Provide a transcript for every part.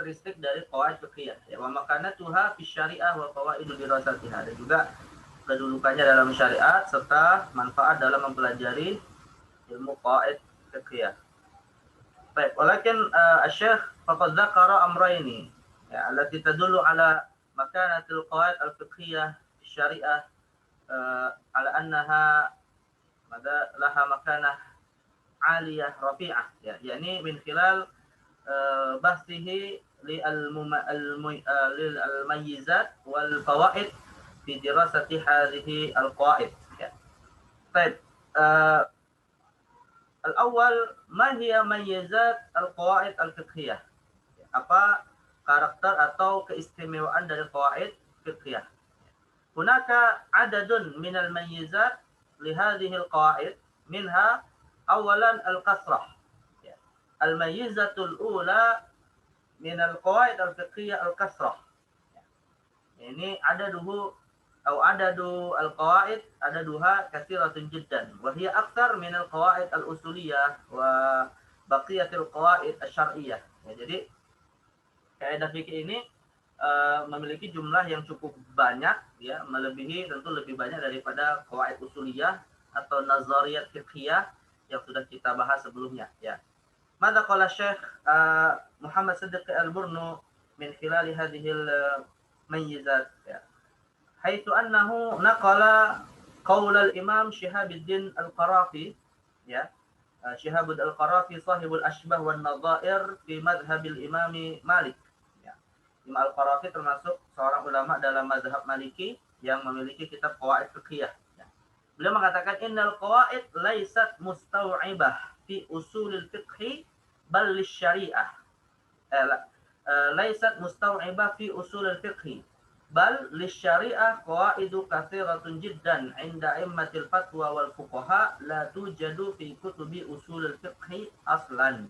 karakteristik dari qawaid fiqhiyah. Ya, wa makanatuha fi syariah wa fawaidu dirasatiha. Dan juga kedudukannya dalam syariat serta manfaat dalam mempelajari ilmu qawaid fiqhiyah. Baik, walakin asy-syekh faqad dzakara amrayni ya allati tadullu ala makanatil qawaid al-fiqhiyah fi syariah ala annaha laha makanah aliyah rafi'ah ya, yakni min khilal bahsihi lil-mumayyizat wal fawaid fi dirasati hadhihi al-qawaid ya. Baik, al-awwal ma hiya mayyizat al-qawaid al-fiqhiyah. Apa karakter atau keistimewaan dari qawaid fiqhiyah? Hunaka adadun min al-mayyizat li hadhihi al-qawaid, minha awalan al-kasrah. Al-mayyizatul ula min al-qawaid al-fiqhiyah al-kasrah. Ini adaduhu atau adadu al-qawaid adaduha katsiratun jiddan wa hiya aktsar min al-qawaid al-usuliyah wa baqiyatul qawaid asy-syar'iyyah. Ya, jadi kaidah fikih ini memiliki jumlah yang cukup banyak ya, melebihi tentu lebih banyak daripada qawaid usuliyah atau nazariyat fiqhiyah yang sudah kita bahas sebelumnya ya. Mada qala Syekh Muhammad Siddiq Al-Burnu min khilali hadhihi al-mayyizat ya. Haitsu annahu naqala qaul al-Imam Shihabuddin Al-Qarafi ya. Shihabuddin Al-Qarafi sahibul ashbah wan nadhair fi madhhabil Imam Malik ya. Imam Al-Qarafi termasuk seorang ulama dalam mazhab Maliki yang memiliki kitab qawaid fiqhiyah ya. Beliau mengatakan innal qawaid laysat mustaw'ibah fi usulil fiqhi bal lisyariah. Laysat mustaw'ibah fi usulil fiqhi bal lisyariah qawaidu katsiratun jiddan 'inda a'immatil fatwa wal fuqaha la tujadu fi kutubi usulil fiqhi aslan.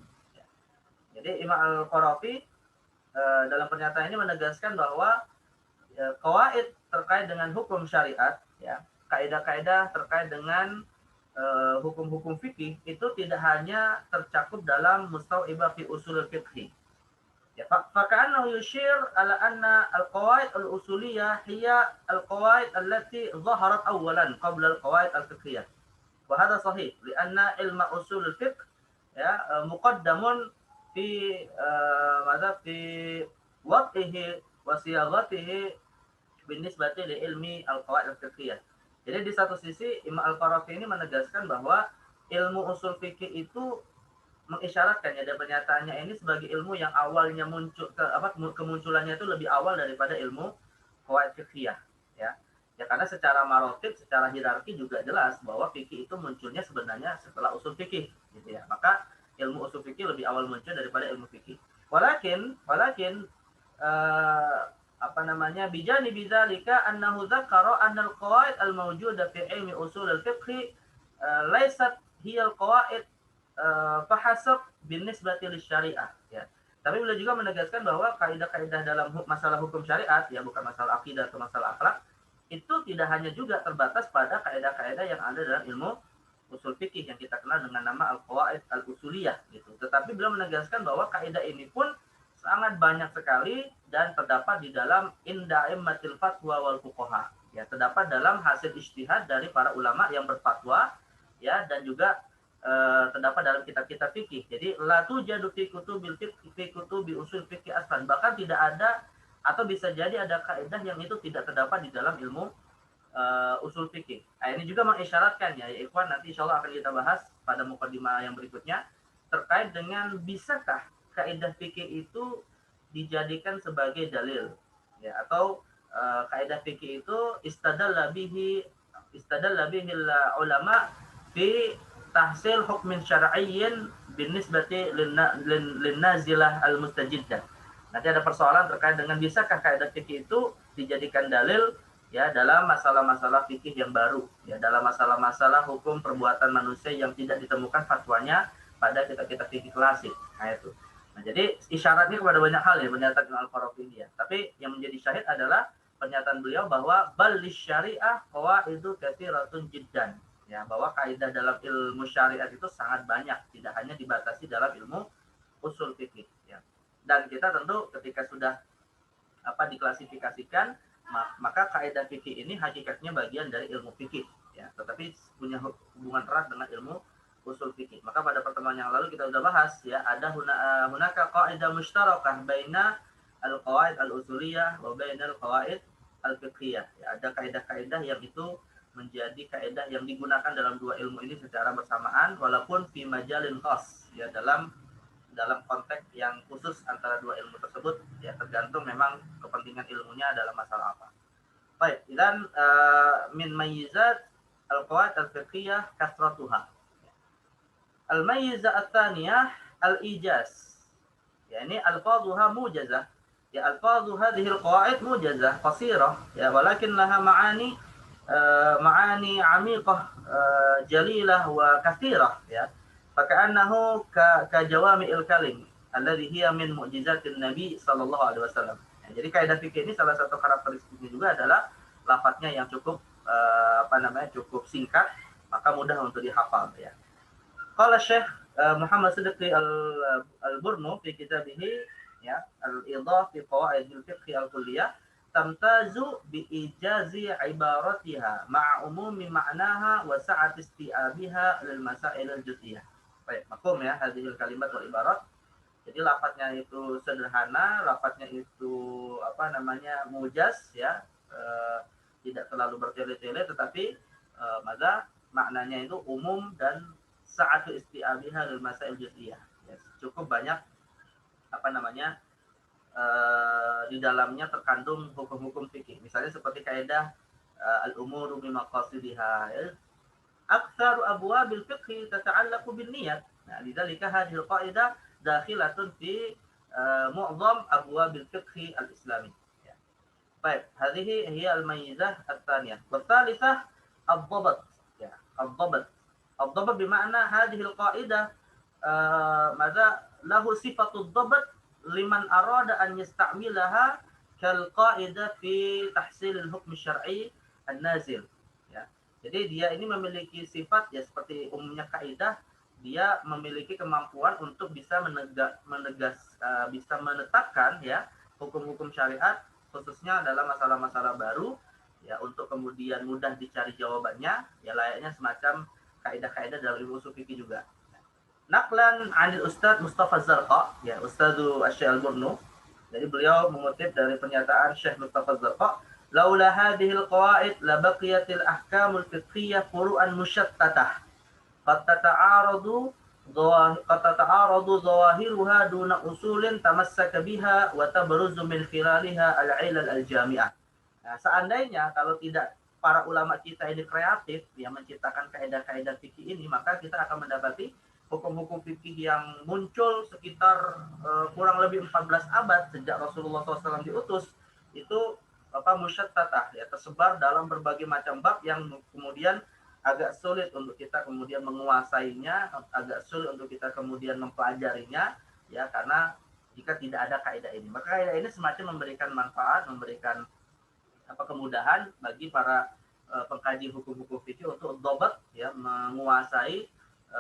Jadi Imam Al-Qarafi dalam pernyataan ini menegaskan bahwa qawaid terkait dengan hukum syariat ya, kaidah-kaidah terkait dengan hukum-hukum fikih itu tidak hanya tercakup dalam mustaw'ibah fi usulil fiqhi. Ya, faka'annahu yushir ala anna al-qawaid al-usuliyah hiya al-qawaid allati zaharat awalan qabla al-qawaid al-fiqhiyah. Wa hadha sahih lianna ilma usul al-fiqh ya muqaddamun fi fi wad'ihi wa siyaghatihi binisbati li ilmi al-qawaid al-fiqhiyah. Jadi di satu sisi Imam Al-Qarafi ini menegaskan bahwa ilmu usul fikih itu mengisyaratkan ya, dan pernyataannya ini sebagai ilmu yang awalnya muncul kemunculannya itu lebih awal daripada ilmu qawaid fiqhiyah ya. Ya karena secara marotib, secara hierarki juga jelas bahwa fikih itu munculnya sebenarnya setelah usul fikih gitu ya. Maka ilmu usul fikih lebih awal muncul daripada ilmu fikih. Walakin bijani bidzalika annahu dzakara anna al-qawaid al-mawjuda fi ilmi usul al-fiqh laysat hiya al-qawaid fahasab binisbati lisyariah ya. Tapi beliau juga menegaskan bahwa kaidah-kaidah dalam masalah hukum syariat ya, bukan masalah akidah atau masalah akhlak, itu tidak hanya juga terbatas pada kaidah-kaidah yang ada dalam ilmu usul fikih yang kita kenal dengan nama al-qawaid al-usuliyah gitu. Tetapi beliau menegaskan bahwa kaidah ini pun sangat banyak sekali dan terdapat di dalam inda'immatil fatwa wal fuqaha ya, terdapat dalam hasil ijtihad dari para ulama yang berfatwa ya, dan juga terdapat dalam kitab-kitab fikih. Jadi la tujadu fi kutubil fiqh fi kutubi usul fikih aslan, bahkan tidak ada atau bisa jadi ada kaidah yang itu tidak terdapat di dalam ilmu usul fikih. Nah, ini juga mengisyaratkan ya ikhwan, nanti insyaallah akan kita bahas pada mukadimah yang berikutnya terkait dengan bisakah kaidah fikih itu dijadikan sebagai dalil ya, atau kaidah fikih itu istadalla bihi ulama fi tahsil hukmin syar'iyyin binisbati lin-nazilah al-mustajiddah. Nanti ada persoalan terkait dengan bisakah kaidah fikih itu dijadikan dalil ya dalam masalah-masalah fikih yang baru ya, dalam masalah-masalah hukum perbuatan manusia yang tidak ditemukan fatwanya pada kitab-kitab fikih klasik. Nah itu. Nah, jadi isyaratnya kepada banyak hal ya pernyataan Imam Al-Qarafi ini ya. Tapi yang menjadi syahid adalah pernyataan beliau bahwa bal lisyariah qawaidu katsiratun jiddan. Ya, bahwa kaidah dalam ilmu syariat itu sangat banyak, tidak hanya dibatasi dalam ilmu usul fikih ya. Dan kita tentu ketika sudah diklasifikasikan, maka kaidah fikih ini hakikatnya bagian dari ilmu fikih, ya, tetapi punya hubungan erat dengan ilmu usul fikih. Maka pada pertemuan yang lalu kita sudah bahas, ya, ada hunaka qaidah mushtarakah baina al-qawaid al-usuliyah wa baina al-qawaid al-fiqhiyah. Ya, ada kaidah-kaidah yang itu menjadi kaidah yang digunakan dalam dua ilmu ini secara bersamaan walaupun fi majalin khas, ya, dalam konteks yang khusus antara dua ilmu tersebut, ya, tergantung memang kepentingan ilmunya dalam masalah apa. Baik, dan min mayyizat al-qawaid al-fiqhiyah kasratuha. Al-mayyizah at-thaniyah al-ijaz. Yani alfazuha mujazah. Ya, alfazu hadhihi al-qawaid mujazah qasirah, ya, walakin laha ma'ani 'amiqah jalilah wa katsirah, ya. Faka'annahu ka jawami'il kalim alladhi hiya min mu'jizatin Nabi sallallahu alaihi wasallam. Ya, jadi kaidah fikih ini salah satu karakteristiknya juga adalah lafadznya yang cukup cukup singkat, maka mudah untuk dihafal, ya. Qala Syekh Muhammad Siddiqi al-Burnu fi kitabih, ya, al-idah fi qawaid al-fiqh al-kulliyah, tamtazu bi ijazi ibaratiha ma'a umumi ma'naha wa sa'at isti'abiha lil masail al-juz'iyah. Baik, makum, ya, hadhil kalimat wal ibarat. Jadi lafadznya itu sederhana, lafadznya itu mujaz, ya, tidak terlalu bertele-tele, tetapi maknanya itu umum dan sa'atu isti'abiha lil masail juz'iyah. Ya, cukup banyak di dalamnya terkandung hukum-hukum fikih. Misalnya seperti kaidah al-umuru bi maqasidiha. Aktsar abwabil fiqh tata'allaqu bin niyat. Nah, lidzalika hadhihi al-qaidah dakhilatun fi mu'dham abwabil fiqh al-islami. Ya. Baik, hadhihi hiya al-mayyizah ats-tsaniyah. Wa tsalitsah ad-dhabt. Ya, ad-dhabt. Ad-dhabt bermakna hadhihi al-qaidah madza lahu sifatu ad-dhabt liman arada an yasta'milaha kal qaidah fi tahsil al-hukm syar'i an-nazil. Ya. Jadi dia ini memiliki sifat, ya, seperti umumnya kaidah, dia memiliki kemampuan untuk bisa bisa menetapkan, ya, hukum-hukum syariat khususnya dalam masalah-masalah baru, ya, untuk kemudian mudah dicari jawabannya, ya, layaknya semacam kaidah-kaidah dalam ilmu usul fikih juga. Naqlan 'anil Ustaz Mustafa Zarqa, ya, Ustadzu Asy-Syaikh Al-Burnu. Jadi beliau mengutip dari pernyataan Syekh Mustafa Zarqa, laula hadhil qawaid la baqiyatil ahkamul fiqhiyyah furu'an mushattatah qad tata'aradu zawahiruha duna usulin tamassaka biha wa tabruzu min khilaliha al-'ilal al-jami'ah. Nah, seandainya kalau tidak para ulama kita ini kreatif, ya, menciptakan kaidah-kaidah fikih ini, maka kita akan mendapati hukum-hukum fikih yang muncul sekitar kurang lebih 14 abad sejak Rasulullah SAW diutus, itu musyattatah, ya, tersebar dalam berbagai macam bab yang kemudian agak sulit untuk kita kemudian menguasainya, agak sulit untuk kita kemudian mempelajarinya, ya, karena jika tidak ada kaidah ini. Maka kaidah ini semacam memberikan manfaat, memberikan kemudahan bagi para pengkaji hukum-hukum fikih untuk dhabt, ya, menguasai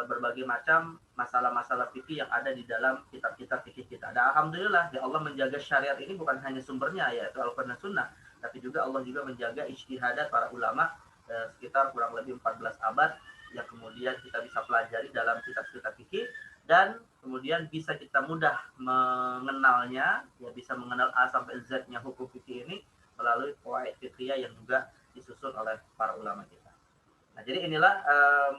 berbagai macam masalah-masalah fikih yang ada di dalam kitab-kitab fikih kita. Dan alhamdulillah, ya, Allah menjaga syariat ini bukan hanya sumbernya, yaitu Al-Qur'an dan Sunnah, tapi juga Allah juga menjaga ijtihadat para ulama sekitar kurang lebih 14 abad yang kemudian kita bisa pelajari dalam kitab-kitab fikih, dan kemudian bisa kita mudah mengenalnya, ya, bisa mengenal A sampai Z-nya hukum fikih ini melalui qawaid fiqhiyah yang juga disusun oleh para ulama kita. Nah, jadi inilah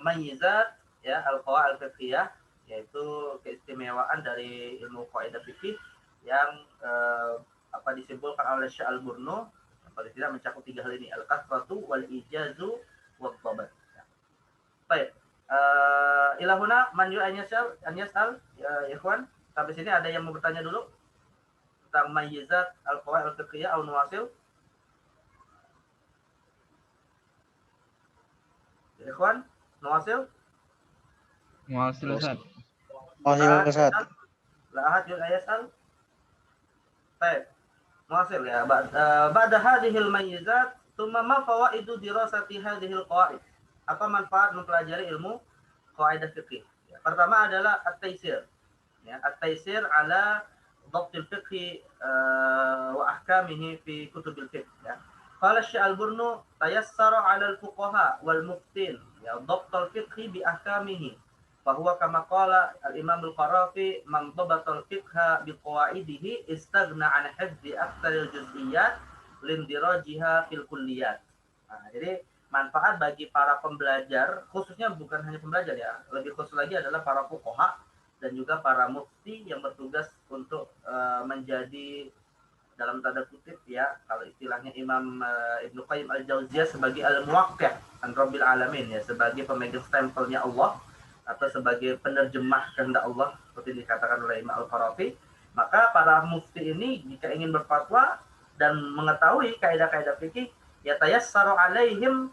mayyizat, ya, al-qawaid al-fiqhiyah, yaitu keistimewaan dari ilmu kaidah fikih yang disimpulkan oleh Syekh Al-Burnu, yang paling tidak mencakup 3 hal ini, al-kasratu wal ijazu wat dhabt. Baik. Ilahuna man yu an yasal ya ikhwan. Sampai sini ada yang mau bertanya dulu tentang mayyizat al-qawaid al-fiqhiyah atau nuwasil? Ya, ikhwan, nuwasil? Muasil Ustaz. La ahad yasal? Baik. Muasil, ya. Ba'da hadhil mayyizat, thumma ma fawaidu dirasati hadhil qawaid. Apa manfaat mempelajari ilmu kaidah fikih? Ya, pertama adalah at-taisir. Ya, at-taisir ala ضبط الفقه وأحكامه في كتب الفقه. Ya. قال الشيخ البرنو تيسر على الفقهاء والمفتين ضبط الفقه بأحكامه فهو كما قال الإمام القرافي من ضبط الفقه بقواعده استغنى عن حفظ أكثر الجزئيات لانdiراجها في الكليات. Nah, jadi manfaat bagi para pembelajar, khususnya bukan hanya pembelajar ya, lebih khusus lagi adalah para fuqaha dan juga para mufti yang bertugas untuk menjadi dalam tanda kutip ya, kalau istilahnya Imam Ibnu Qayyim Al-Jauziyah sebagai al-muwaqqi' an Rabbil Alamin ya, sebagai pemegang stempelnya Allah atau sebagai penerjemah kehendak Allah seperti dikatakan oleh Imam Al-Qarafi. Maka para mufti ini jika ingin berfatwa dan mengetahui kaidah-kaidah fikih ya tayassaru alaihim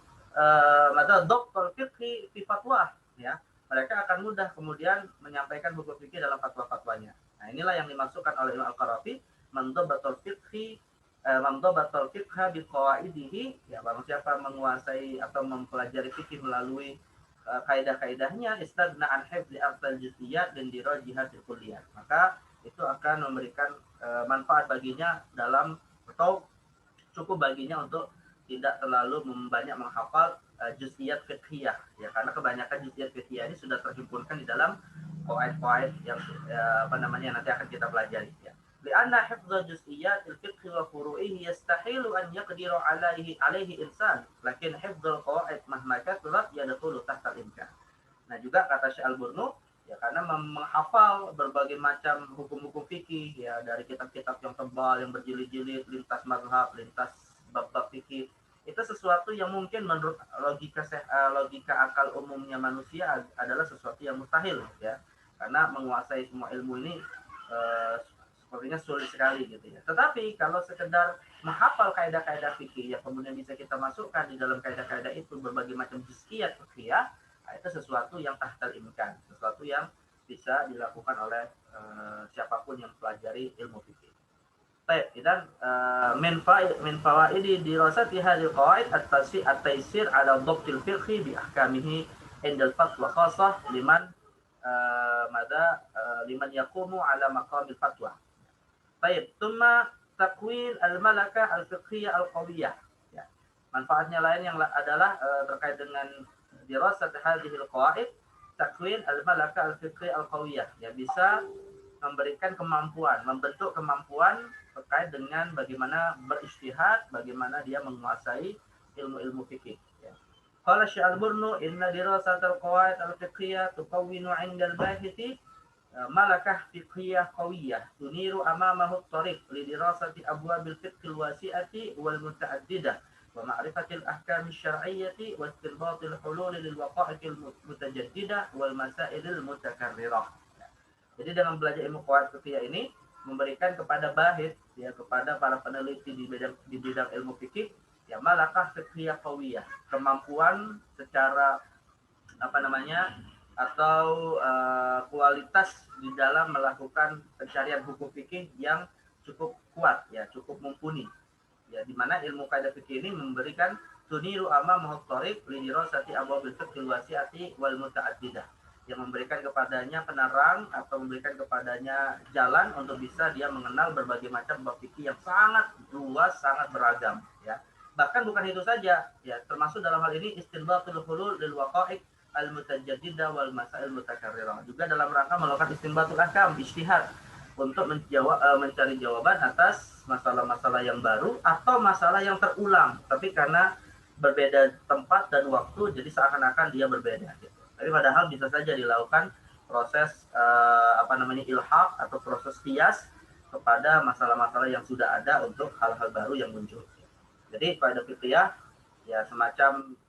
mada dhabtul fiqhi fi fatwa ya, mereka akan mudah kemudian menyampaikan hukum fikih dalam fatwa-fatwanya. Nah, inilah yang dimaksudkan oleh Imam Al-Qarafi mandhabatul fiqhi mandhabatul fiqha bi qawaidihi ya, barang siapa menguasai atau mempelajari fikih melalui kaidah-kaidahnya istagna an hifdzi afdal juz'iyat dan dirajiha fil kulliyat, maka itu akan memberikan manfaat baginya dalam atau cukup baginya untuk tidak terlalu banyak menghafal juz'iyat fiqhiyah ya, karena kebanyakan juz'iyat fiqhiyah ini sudah terhimpunkan di dalam qawaid-qawaid yang nanti akan kita pelajari ya. Lianna hifdza juz'iyat al-fiqh wa furu'ihi yastahilu an yaqdiru alaihi insan, lakin hifdzul qawaid mahma kathurat yadkhulu tahta al-imkan. Nah, juga kata Syekh Al-Burnu ya, karena menghafal berbagai macam hukum-hukum fikih ya dari kitab-kitab yang tebal yang berjilid-jilid lintas mazhab, lintas bab-bab fikih, itu sesuatu yang mungkin menurut logika akal umumnya manusia adalah sesuatu yang mustahil ya, karena menguasai semua ilmu ini sepertinya sulit sekali gitu ya. Tetapi kalau sekedar menghafal kaidah-kaidah fikih yang kemudian bisa kita masukkan di dalam kaidah-kaidah itu berbagai macam juz'iyat fikih ya, itu sesuatu yang tahtal imkan, sesuatu yang bisa dilakukan oleh siapapun yang pelajari ilmu fikih. Baik, dan min fawaidi dirasati hadhihi qawaid at-taysir ala dhabtil fiqhi bi ahkamihi indal fatwa khassah liman liman yaqumu ala maqamil fatwa. Baik, thumma takwin al-malakah al-fiqhiyah al-qawiyah. Ya. Manfaatnya lain yang adalah terkait dengan dirasat hadhihi al-qawaid, takwin al-malakah al-fiqhiyah al-qawiyah. Ya, bisa memberikan kemampuan, membentuk kemampuan terkait dengan bagaimana berijtihad, bagaimana dia menguasai ilmu-ilmu fikih. Ya. Qala Syekh Al-Burnu inna dirasat al-qawaid al-fiqhiyah tuqawwinu 'inda al-bahithi malakah fiqhiyah qawiyah tuniru amamahu at-tariq li dirasati abwabil fiqh al-wasi'ati wal muta'addidah wa ma'rifatil ahkam asy-syar'iyyati wa istinbatil hulul lil waqa'i' al-mutajaddidah wal masail al-mutakarrirah. Jadi dengan belajar ilmu qawaid fiqhiyah ini memberikan kepada bahith ya, kepada para peneliti di bidang ilmu fikih ya, malakah fiqhiyah qawiyah, kemampuan secara atau kualitas di dalam melakukan pencarian hukum fikih yang cukup kuat ya, cukup mumpuni ya, di mana ilmu kaidah fikih ini memberikan tuniru amamahu at-tariq li dirasati abwabil fiqh al-wasi'ati wal muta'addidah, yang memberikan kepadanya penerang atau memberikan kepadanya jalan untuk bisa dia mengenal berbagai macam bab fikih yang sangat luas, sangat beragam ya. Bahkan bukan itu saja ya, termasuk dalam hal ini istinbatul hulul lil waqa'i' al-mutajaddidah wal masail mutakarrirah, juga dalam rangka melakukan istinbatul ahkam, ijtihad untuk mencari jawaban atas masalah-masalah yang baru atau masalah yang terulang tapi karena berbeda tempat dan waktu jadi seakan-akan dia berbeda gitu. Tapi padahal bisa saja dilakukan proses ilhaq atau proses qiyas kepada masalah-masalah yang sudah ada untuk hal-hal baru yang muncul. Jadi kaidah fiqhiyah ya semacam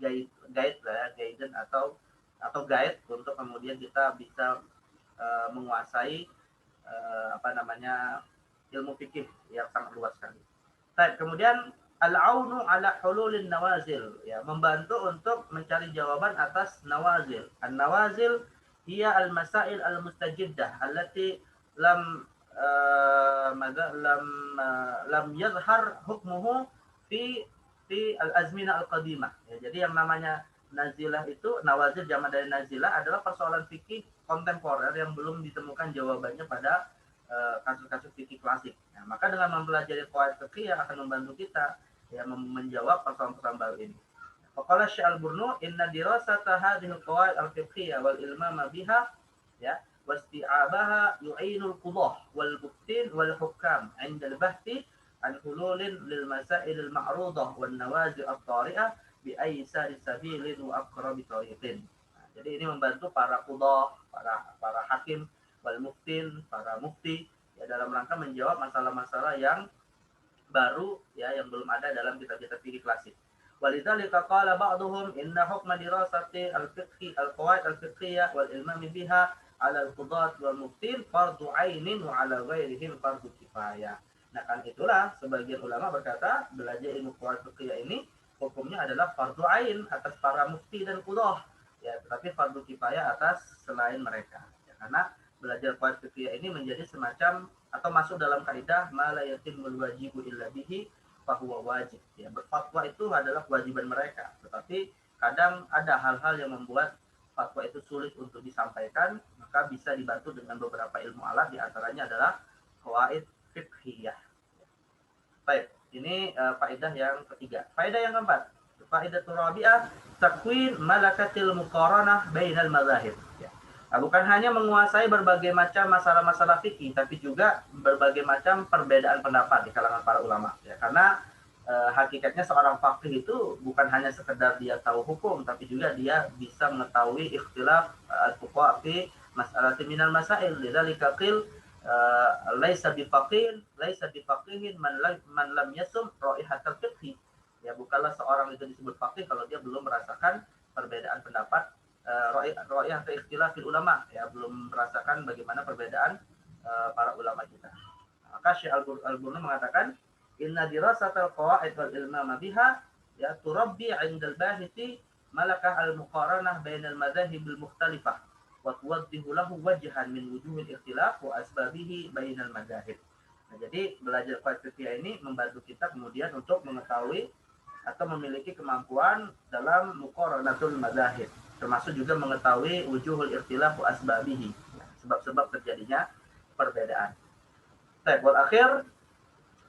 guide lah ya, guidance atau guide untuk kemudian kita bisa menguasai ilmu fikih yang sangat luas sekali. Baik, kemudian al-aunu ala hululin nawazil ya, membantu untuk mencari jawaban atas nawazil. An-nawazil hiya al-masail al-mustajiddah allati lam yadhhar hukmuhu fi al-azminah al-qadimah. Ya, jadi yang namanya nazilah itu, nawazil jamak dari nazilah adalah persoalan fikih kontemporer yang belum ditemukan jawabannya pada kasus-kasus fikih klasik. Nah, maka dengan mempelajari qawaid fiqhiyah akan membantu kita ya menjawab persoalan-persoalan baru ini. Faqala Syekh Al-Burnu inna dirasata hadhihi al-qawaid al-fiqhiyah wal ilmama biha ya wasti'abaha yu'inul qudah wal muftin wal hukam 'inda al-bahthi an hululin lil masail al-ma'rudah wan nawazi' at-tari'ah bi aysari sabilin wa aqrabi tariqin. Nah, jadi ini membantu para qudah, para hakim wal muftin, para mufti ya dalam rangka menjawab masalah-masalah yang baru ya yang belum ada dalam kitab-kitab fikih klasik. Walidzalika qala ba'dhum inna hukma dirasati al-fiqhi al-qawaid al-fiqhiyah wal ilmami biha 'ala al-qudat wal muftin fardhu 'ainin wa 'ala ghairihim fardhu kifayah. Nah, kan itulah sebagian ulama berkata belajar ilmu qawaid fiqhiyah ini hukumnya adalah fardhu 'ain atas para mufti dan qudah ya, tetapi fardhu kifayah atas selain mereka. Ya, karena belajar qawaid fiqhiyah ini menjadi semacam atau masuk dalam kaidah ma la yatimul wajibu illa bihi fahuwa wajib. Ya, berfatwa itu adalah kewajiban mereka, tetapi kadang ada hal-hal yang membuat fatwa itu sulit untuk disampaikan, maka bisa dibantu dengan beberapa ilmu alat, diantaranya adalah qawaid fiqhiyah. Baik, ini faedah yang ketiga. Faedah yang keempat, faedah rabi'ah takwin malakatil muqaranah bainal madzahib. Ya. Nah, bukan hanya menguasai berbagai macam masalah-masalah fikih, tapi juga berbagai macam perbedaan pendapat di kalangan para ulama. Ya, karena hakikatnya seorang faqih itu bukan hanya sekedar dia tahu hukum, tapi juga dia bisa mengetahui ikhtilaf al-fuqaha fi mas'alatin minal masail. Lidzalika qil laisa bifaqihin man lam yasum raihatal fiqhi. Ya, bukanlah seorang itu disebut faqih kalau dia belum merasakan perbedaan pendapat ra'iyah atau ikhtilafil ulama, ya belum merasakan bagaimana perbedaan para ulama kita. Maka Syekh Al-Burnu mengatakan inna dirasatal qawaid wal ilmama biha ya turabbi 'indal bahithi malakah al-muqaranah bainal madzahibil mukhtalifah wa tuwaddihu lahu wajhan min wujuhil ikhtilaf wa asbabihi bainal madzahib. Nah, jadi belajar qawaid fiqh ini membantu kita kemudian untuk mengetahui atau memiliki kemampuan dalam muqaranatul madzahib, termasuk juga mengetahui wujuhul ikhtilaf wa asbabihi, sebab-sebab terjadinya perbedaan. Baik, wal akhir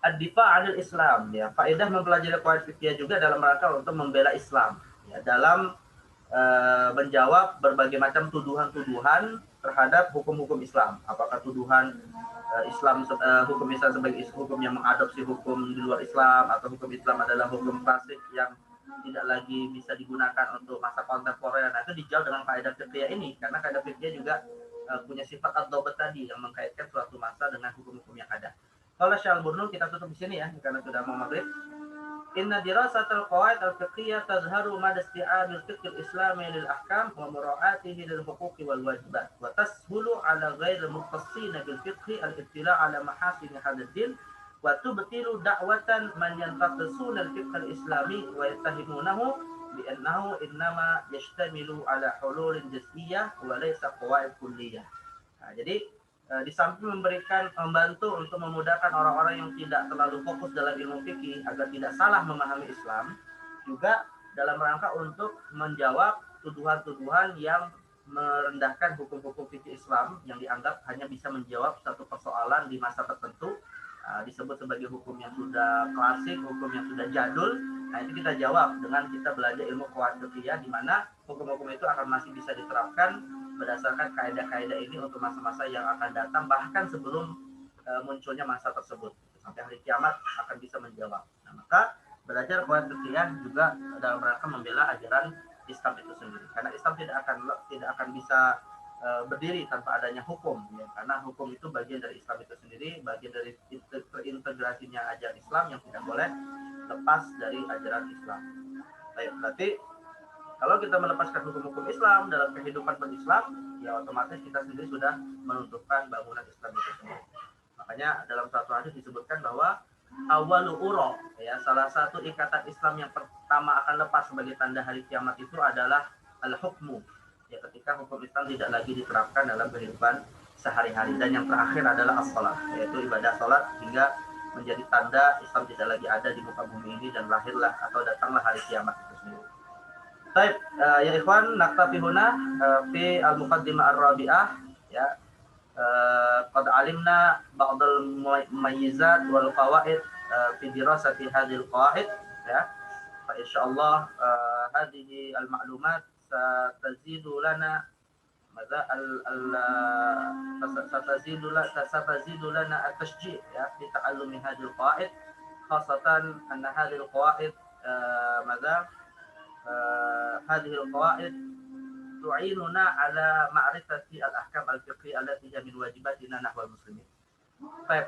ad-difa' 'anil Islam ya. Faedah mempelajari qawaid fiqhiyah juga dalam rangka untuk membela Islam ya, dalam menjawab berbagai macam tuduhan-tuduhan terhadap hukum-hukum Islam. Apakah tuduhan hukum Islam sebagai hukum yang mengadopsi hukum di luar Islam, atau hukum Islam adalah hukum klasik yang tidak lagi bisa digunakan untuk masa kontemporer. Nah, itu dijawab dengan kaidah fiqhiyah ini, karena kaidah fiqhiyah juga punya sifat ad-dhabt tadi yang mengkaitkan suatu masa dengan hukum-hukum yang ada. Kalau Syekh Al-Burnu kita tutup di sini ya, karena sudah mau maghrib. Inna dirasatal qawaid al-fiqhiyah tazharu mada isti'abil fiqh al-islami lil ahkam wa mura'atihi lil huquqi wal wajibat wa tashulu ala ghairi muqtassina bil fiqh al-ittila' ala mahasin hadha ad-din wa tubtilu da'watan man yantaqisuna al-fiqh al-islami wa yattahimunahu bi annahu innama yashtamilu ala hululin juz'iyyah wa laysa qawaid kulliyah. Nah, jadi di samping membantu untuk memudahkan orang-orang yang tidak terlalu fokus dalam ilmu fikih agar tidak salah memahami Islam, juga dalam rangka untuk menjawab tuduhan-tuduhan yang merendahkan hukum-hukum fikih Islam yang dianggap hanya bisa menjawab satu persoalan di masa tertentu, disebut sebagai hukum yang sudah klasik, hukum yang sudah jadul. Nah, itu kita jawab dengan kita belajar ilmu qawaid fiqhiyah, di mana hukum-hukum itu akan masih bisa diterapkan berdasarkan kaidah-kaidah ini untuk masa-masa yang akan datang, bahkan sebelum munculnya masa tersebut, sampai hari kiamat akan bisa menjawab. Nah, maka belajar qawaid fiqhiyah juga dalam rangka membela ajaran Islam itu sendiri, karena Islam tidak akan bisa berdiri tanpa adanya hukum ya, karena hukum itu bagian dari Islam itu sendiri, bagian dari terintegrasinya ajaran Islam yang tidak boleh lepas dari ajaran Islam. Baik, berarti kalau kita melepaskan hukum-hukum Islam dalam kehidupan berislam, ya otomatis kita sendiri sudah menuntukkan bangunan Islam itu sendiri. Makanya dalam suatu hadis disebutkan bahwa awalu uro, ya salah satu ikatan Islam yang pertama akan lepas sebagai tanda hari kiamat itu adalah al-hukmu. Ya, ketika hukum Islam tidak lagi diterapkan dalam kehidupan sehari-hari. Dan yang terakhir adalah as-salat, yaitu ibadah salat hingga menjadi tanda Islam tidak lagi ada di muka bumi ini dan lahirlah atau datanglah hari kiamat itu sendiri. Baik, ya ikhwan, naktafi huna fi al-muqaddimah ar-rabi'ah ya. قد علمنا بعض المميزات والفوائد في دراسة هذه القواعد ya. فإن شاء الله هذه المعلومات ستزيد لنا ماذا ستزيد لنا التشجيع ya في تعلم هذه القواعد خاصة أن هذه القواعد هذه القواعد تعيننا على معرفة الأحكام الفقهية التي هي من واجباتنا نحو المسلمين. طيب